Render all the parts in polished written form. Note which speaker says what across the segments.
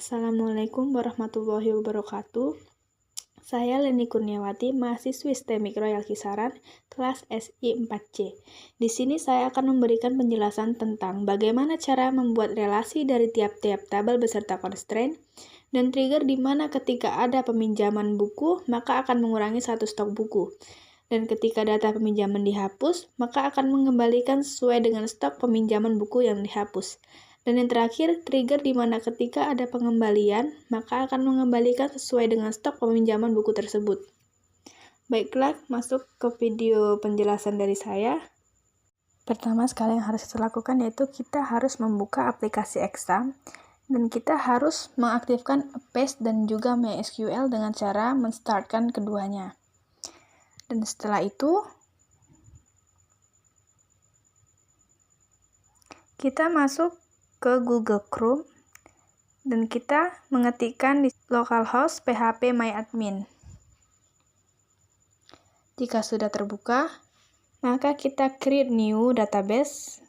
Speaker 1: Assalamualaikum warahmatullahi wabarakatuh. Saya Leni Kurniawati, mahasiswi STEMIK Royal Kisaran, kelas SI 4C. Di sini saya akan memberikan penjelasan tentang bagaimana cara membuat relasi dari tiap-tiap tabel beserta constraint, dan trigger di mana ketika ada peminjaman buku, maka akan mengurangi satu stok buku. Dan ketika data peminjaman dihapus, maka akan mengembalikan sesuai dengan stok peminjaman buku yang dihapus. Dan yang terakhir, trigger di mana ketika ada pengembalian, maka akan mengembalikan sesuai dengan stok peminjaman buku tersebut. Baiklah, masuk ke video penjelasan dari saya. Pertama sekali yang harus kita lakukan yaitu kita harus membuka aplikasi exam, dan kita harus mengaktifkan Paste dan juga MySQL dengan cara menstartkan keduanya. Dan setelah itu, kita masuk ke Google Chrome dan kita mengetikkan di localhost phpMyAdmin. Jika sudah terbuka, maka kita create new database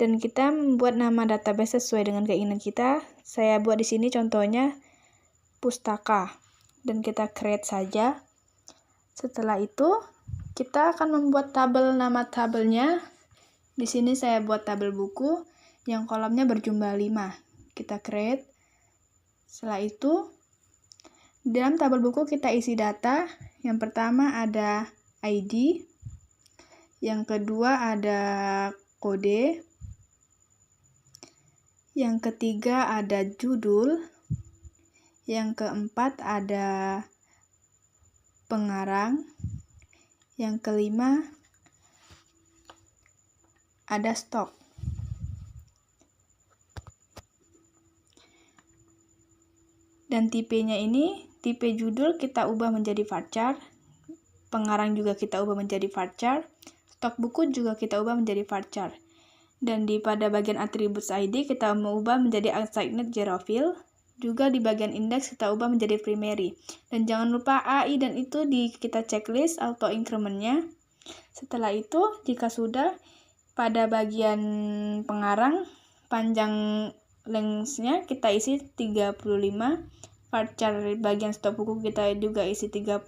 Speaker 1: dan kita membuat nama database sesuai dengan keinginan kita. Saya buat di sini contohnya pustaka dan kita create saja. Setelah itu, kita akan membuat tabel, nama tabelnya. Di sini saya buat tabel buku yang kolomnya berjumlah 5. Kita create. Setelah itu, dalam tabel buku kita isi data. Yang pertama ada ID. Yang kedua ada kode. Yang ketiga ada judul. Yang keempat ada pengarang. Yang kelima ada stok. Dan tipenya ini, tipe judul kita ubah menjadi varchar, pengarang juga kita ubah menjadi varchar, stok buku juga kita ubah menjadi varchar. Dan pada bagian attributes ID kita mau ubah menjadi assigned zerofill, juga di bagian index kita ubah menjadi primary. Dan jangan lupa AI dan itu kita checklist auto increment-nya. Setelah itu, jika sudah, pada bagian pengarang, panjang length-nya kita isi 35, varchar bagian stok buku kita juga isi 35.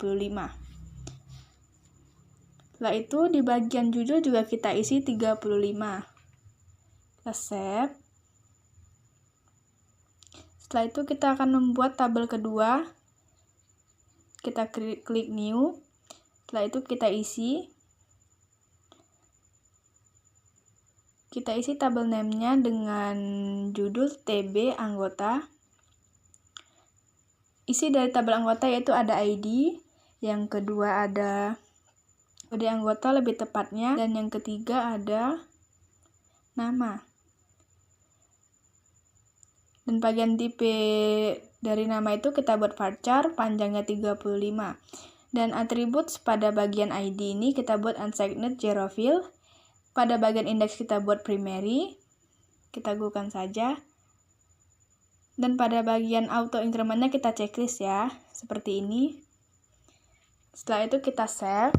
Speaker 1: Setelah itu di bagian judul juga kita isi 35. Kita save. Setelah itu kita akan membuat tabel kedua. Kita klik new. Setelah itu kita isi tabel name-nya dengan judul TB anggota. Isi dari tabel anggota yaitu ada ID, yang kedua ada kode anggota lebih tepatnya, dan yang ketiga ada nama. Dan bagian tipe dari nama itu kita buat varchar, panjangnya 35. Dan atribut pada bagian ID ini kita buat unsigned zerofill. Pada bagian indeks kita buat primary, kita gunakan saja. Dan pada bagian auto increment-nya kita checklist ya, seperti ini. Setelah itu kita save.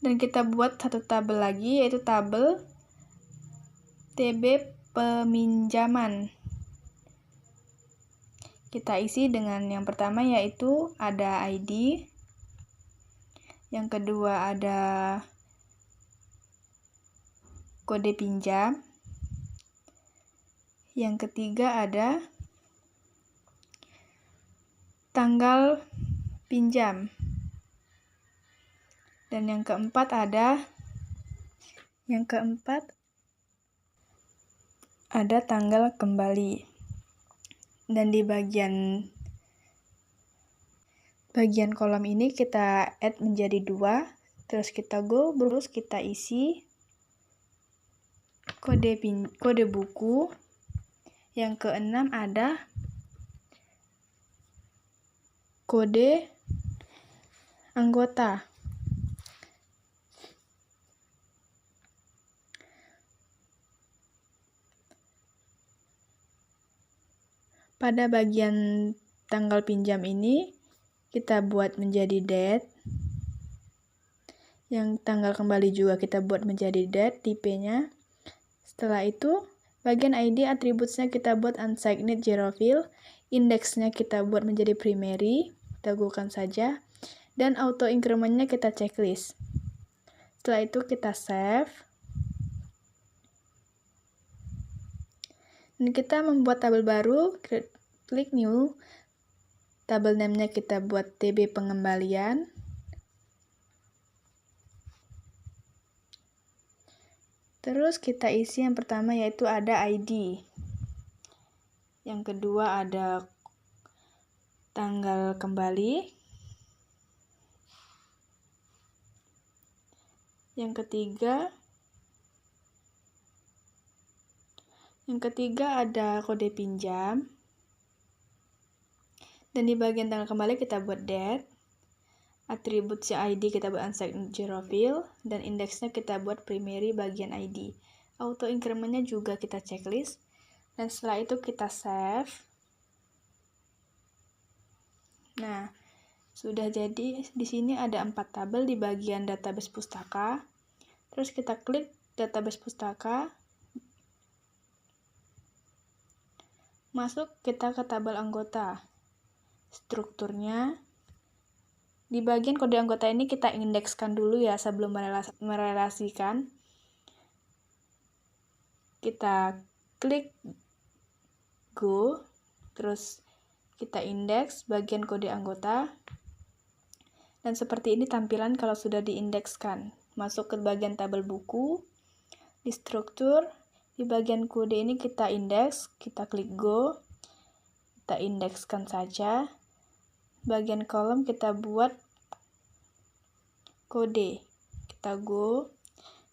Speaker 1: Dan kita buat satu tabel lagi, yaitu tabel TB peminjaman. Kita isi dengan yang pertama yaitu ada ID. Yang kedua ada kode pinjam. Yang ketiga ada tanggal pinjam. Dan yang keempat ada tanggal kembali. Dan di bagian kolom ini kita add menjadi 2, terus kita terus kita isi kode buku. Yang keenam ada kode anggota. Pada bagian tanggal pinjam ini kita buat menjadi date. Yang tanggal kembali juga kita buat menjadi date tipenya. Setelah itu Bagian ID atributnya kita buat unsigned zerofill, indeksnya kita buat menjadi primary, kita gunakan saja, dan auto incrementnya kita checklist. Setelah itu kita save. Dan kita membuat tabel baru, klik new, tabel name-nya kita buat TB pengembalian. Terus kita isi yang pertama yaitu ada ID. Yang kedua ada tanggal kembali. Yang ketiga ada kode pinjam. Dan di bagian tanggal kembali kita buat date. Atribut si ID kita buat unsigned zerofill, dan indeksnya kita buat primary bagian ID. Auto incrementnya juga kita checklist, dan setelah itu kita save. Nah, sudah jadi. Di sini ada 4 tabel di bagian database pustaka. Terus kita klik database pustaka, masuk kita ke tabel anggota. Strukturnya di bagian kode anggota ini kita indekskan dulu ya sebelum merelasikan. Kita klik go, terus kita indeks bagian kode anggota. Dan seperti ini tampilan kalau sudah diindekskan. Masuk ke bagian tabel buku, di struktur, di bagian kode ini kita indeks, kita klik go, kita indekskan saja. Bagian kolom kita buat kode, kita go,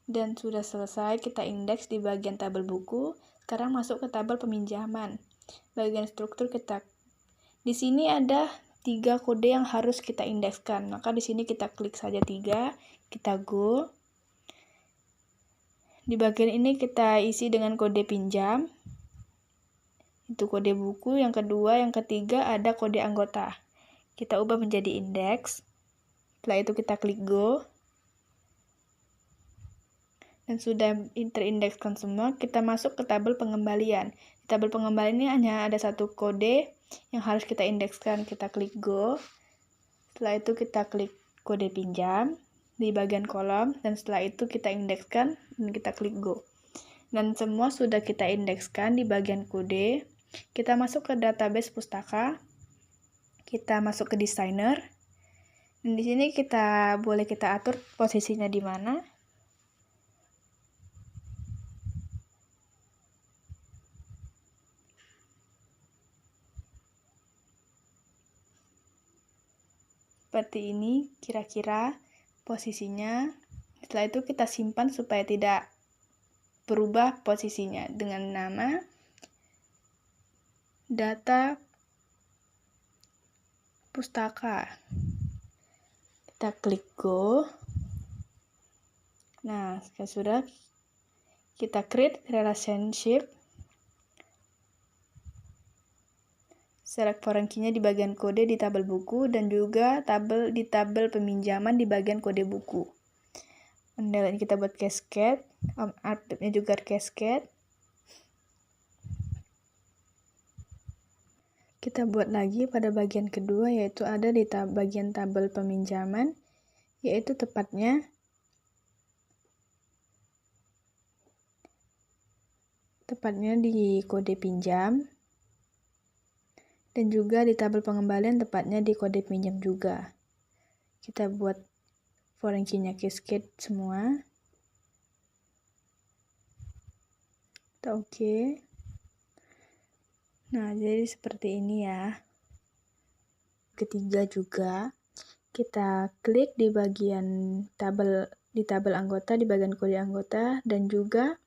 Speaker 1: dan sudah selesai kita indeks di bagian tabel buku. Sekarang masuk ke tabel peminjaman. Bagian struktur kita, di sini ada 3 kode yang harus kita indekskan, maka di sini kita klik saja 3, kita go. Di bagian ini kita isi dengan kode pinjam, itu kode buku. Yang kedua, yang ketiga ada kode anggota, kita ubah menjadi indeks. Setelah itu kita klik go, dan sudah terindekskan semua. Kita masuk ke tabel pengembalian. Di tabel pengembalian ini hanya ada 1 kode yang harus kita indekskan. Kita klik go, setelah itu kita klik kode pinjam di bagian kolom, dan setelah itu kita indekskan dan kita klik go. Dan semua sudah kita indekskan di bagian kode. Kita masuk ke database pustaka, kita masuk ke designer, dan di sini kita boleh kita atur posisinya di mana. Seperti ini kira-kira posisinya. Setelah itu kita simpan supaya tidak berubah posisinya dengan nama data pustaka. Kita klik go. Nah, sudah kita create relationship. Select foreign key-nya di bagian kode di tabel buku, dan juga di tabel peminjaman di bagian kode buku. Ini kita buat cascade, update-nya juga cascade. Kita buat lagi pada bagian kedua, yaitu ada di bagian tabel peminjaman, yaitu tepatnya di kode pinjam, dan juga di tabel pengembalian tepatnya di kode pinjam juga. Kita buat foreign key-nya cascade semua. Kita oke. Nah, jadi seperti ini ya. Ketiga juga, kita klik di bagian tabel anggota, di bagian kode anggota, dan juga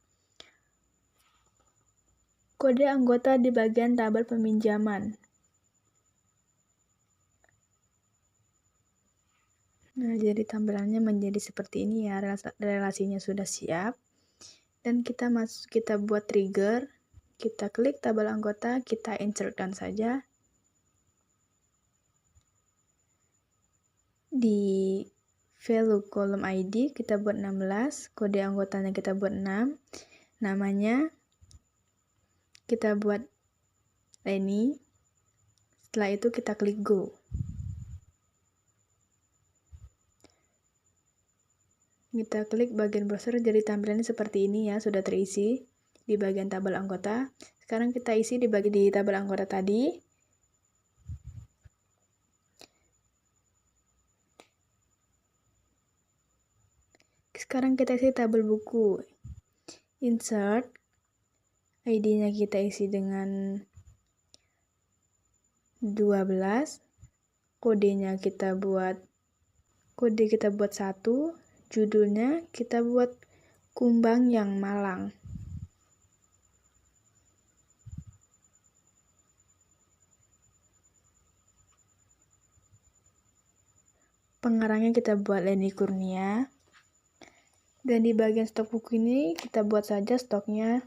Speaker 1: kode anggota di bagian tabel peminjaman. Nah, jadi tampilannya menjadi seperti ini ya, relasinya sudah siap. Dan kita buat trigger, kita klik tabel anggota, kita insertkan saja. Di value kolom ID kita buat 16, kode anggotanya kita buat 6, namanya kita buat ini. Setelah itu kita klik go. Kita klik bagian browser, jadi tampilannya seperti ini ya, sudah terisi di bagian tabel anggota. Sekarang kita isi di tabel anggota tadi. Sekarang kita isi tabel buku. Insert, ID-nya kita isi dengan 12, kodenya kita buat 1, judulnya kita buat Kumbang yang Malang. Pengarangnya kita buat Leni Kurnia. Dan di bagian stok buku ini kita buat saja stoknya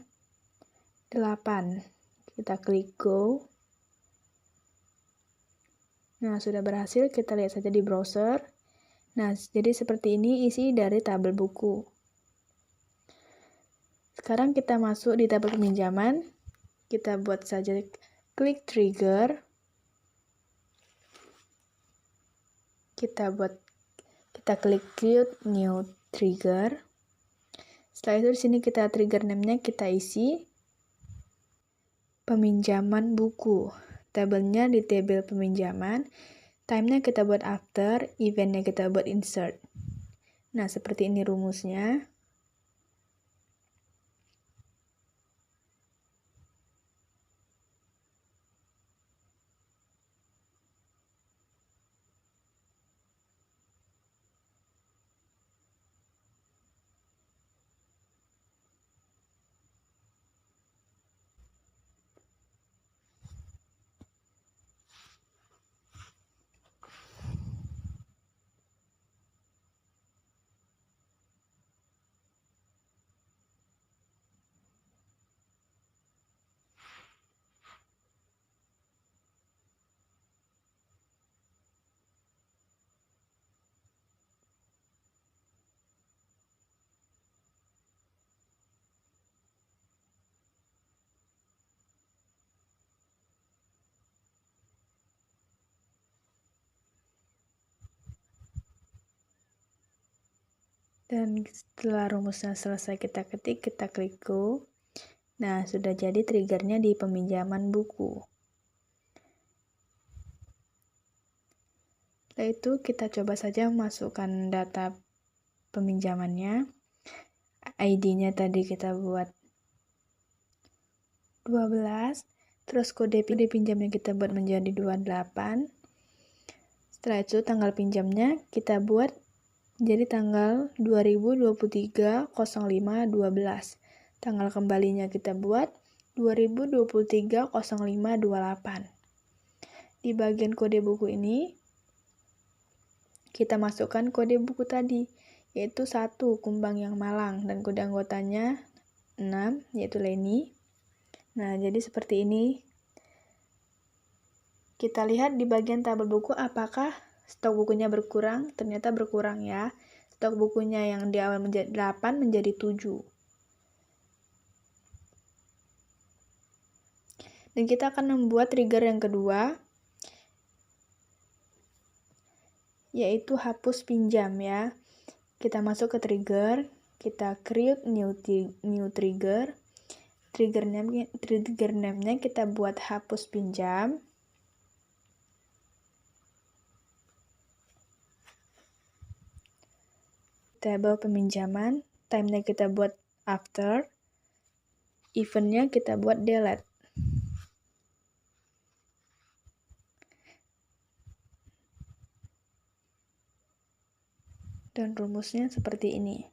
Speaker 1: 8. Kita klik go. Nah, sudah berhasil, kita lihat saja di browser. Nah, jadi seperti ini isi dari tabel buku. Sekarang kita masuk di tabel peminjaman. Kita buat saja klik trigger. Kita klik create new trigger. Setelah itu di sini kita trigger name-nya kita isi peminjaman buku. Tabelnya di tabel peminjaman. Time-nya kita buat after, event-nya kita buat insert. Nah, seperti ini rumusnya. Dan setelah rumusnya selesai kita ketik, kita klik go. Nah, sudah jadi triggernya di peminjaman buku. Setelah itu kita coba saja masukkan data peminjamannya. ID-nya tadi kita buat 12, terus kode pinjamnya kita buat menjadi 28. Setelah itu tanggal pinjamnya kita buat jadi tanggal 2023 05 12. Tanggal kembalinya kita buat 2023 05 28. Di bagian kode buku ini kita masukkan kode buku tadi, yaitu 1 Kumbang yang Malang, dan kode anggotanya 6, yaitu Leni. Nah, jadi seperti ini. Kita lihat di bagian tabel buku apakah stok bukunya berkurang. Ternyata berkurang ya. Stok bukunya yang di awal menjadi 8 menjadi 7. Dan kita akan membuat trigger yang kedua, yaitu hapus pinjam ya. Kita masuk ke trigger, kita create new trigger. Trigger name-nya kita buat hapus pinjam. Tabel peminjaman, time-nya kita buat after, event-nya kita buat delete. Dan rumusnya seperti ini.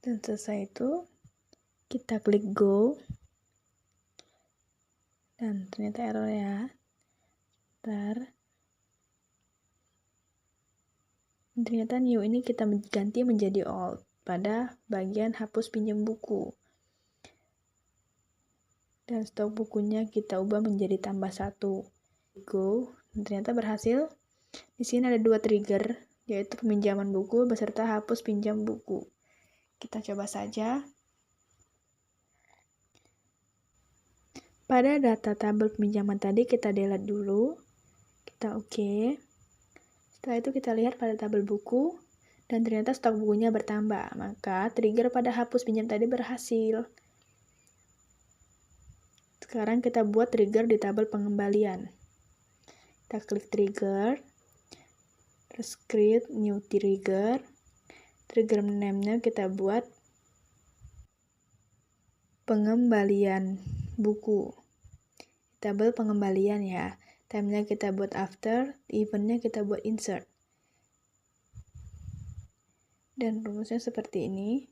Speaker 1: Dan selesai itu, kita klik go. Dan ternyata error ya. Ntar. Ternyata new ini kita ganti menjadi old pada bagian hapus pinjam buku. Dan stok bukunya kita ubah menjadi tambah 1. Go. Dan ternyata berhasil. Di sini ada 2 trigger, yaitu peminjaman buku beserta hapus pinjam buku. Kita coba saja. Pada data tabel peminjaman tadi kita delete dulu. Kita oke. Setelah itu kita lihat pada tabel buku dan ternyata stok bukunya bertambah. Maka trigger pada hapus pinjam tadi berhasil. Sekarang kita buat trigger di tabel pengembalian. Kita klik trigger. Terus create new trigger. Trigger name-nya kita buat pengembalian buku. Tabel pengembalian ya. Time-nya kita buat after, event-nya kita buat insert. Dan rumusnya seperti ini.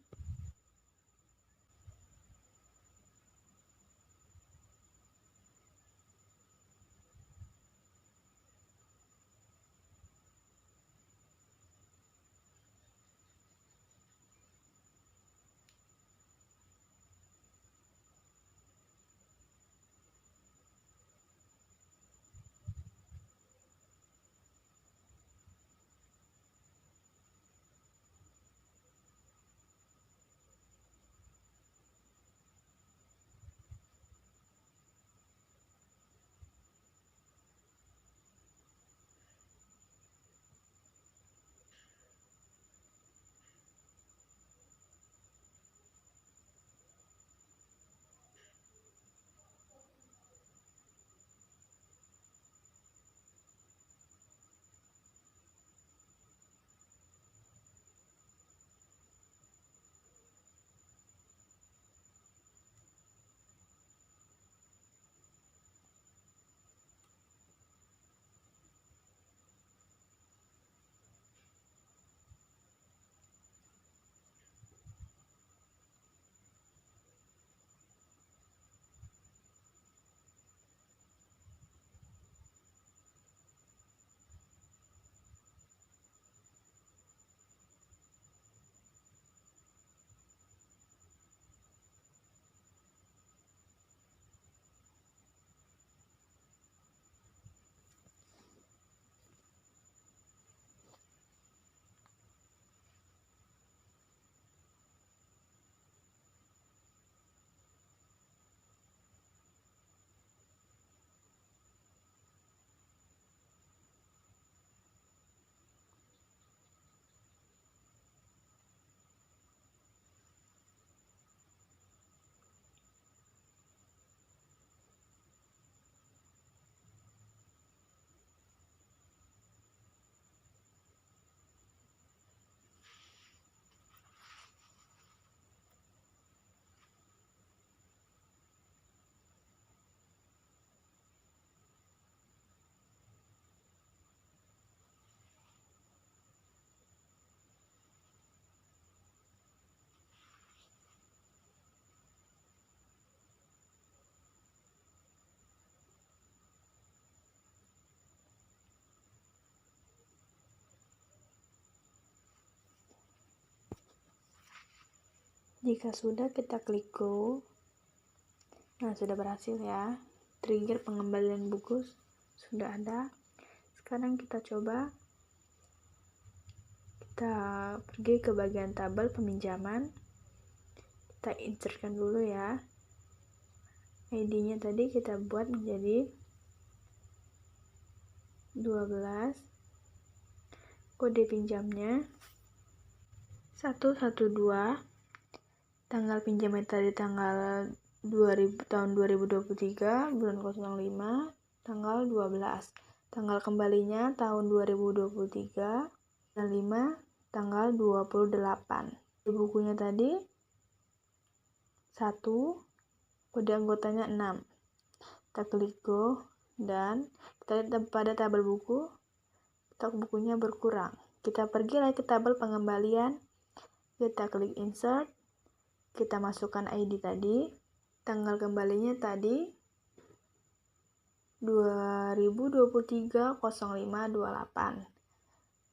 Speaker 1: Jika sudah, kita klik go. Nah, sudah berhasil ya. Trigger pengembalian buku sudah ada. Sekarang kita coba. Kita pergi ke bagian tabel peminjaman. Kita insertkan dulu ya. ID-nya tadi kita buat menjadi 12. Kode pinjamnya 112. Tanggal pinjamnya tadi tanggal 2000 tahun 2023 bulan 05 tanggal 12. Tanggal kembalinya tahun 2023 dan 5 tanggal 28. Bukunya tadi 1, kode anggotanya 6. Kita klik go dan kita lihat pada tabel buku stok bukunya berkurang. Kita pergi lagi ke tabel pengembalian. Kita klik insert, Kita masukkan ID tadi, tanggal kembalinya tadi 2023 0528.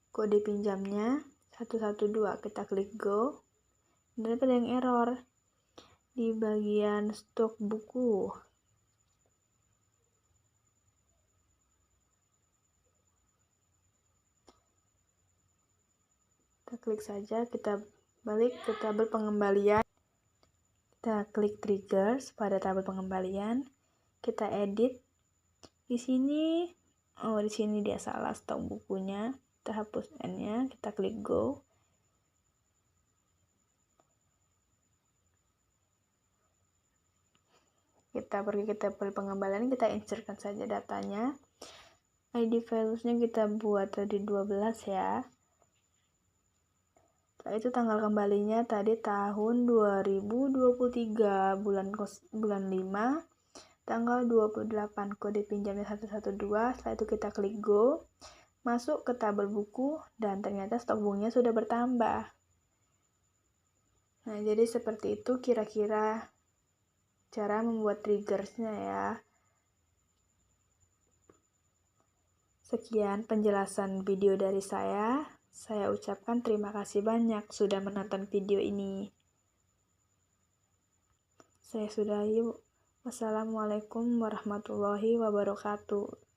Speaker 1: Kode pinjamnya 112, kita klik go. Dan ada yang error di bagian stok buku. Kita klik saja, kita balik ke tabel pengembalian. Kita klik triggers pada tabel pengembalian. Kita edit. Di sini dia salah stok bukunya. Kita hapus N-nya, kita klik go. Kita pergi ke tabel pengembalian, kita insertkan saja datanya. ID values-nya kita buat tadi 12 ya. Setelah itu tanggal kembalinya tadi tahun 2023 bulan 5 tanggal 28, kode pinjamnya 112. Setelah itu kita klik go, masuk ke tabel buku, dan ternyata stok bukunya sudah bertambah. Nah, jadi seperti itu kira-kira cara membuat triggersnya ya. Sekian penjelasan video dari saya. Saya ucapkan terima kasih banyak sudah menonton video ini. Saya sudahi. Wassalamualaikum warahmatullahi wabarakatuh.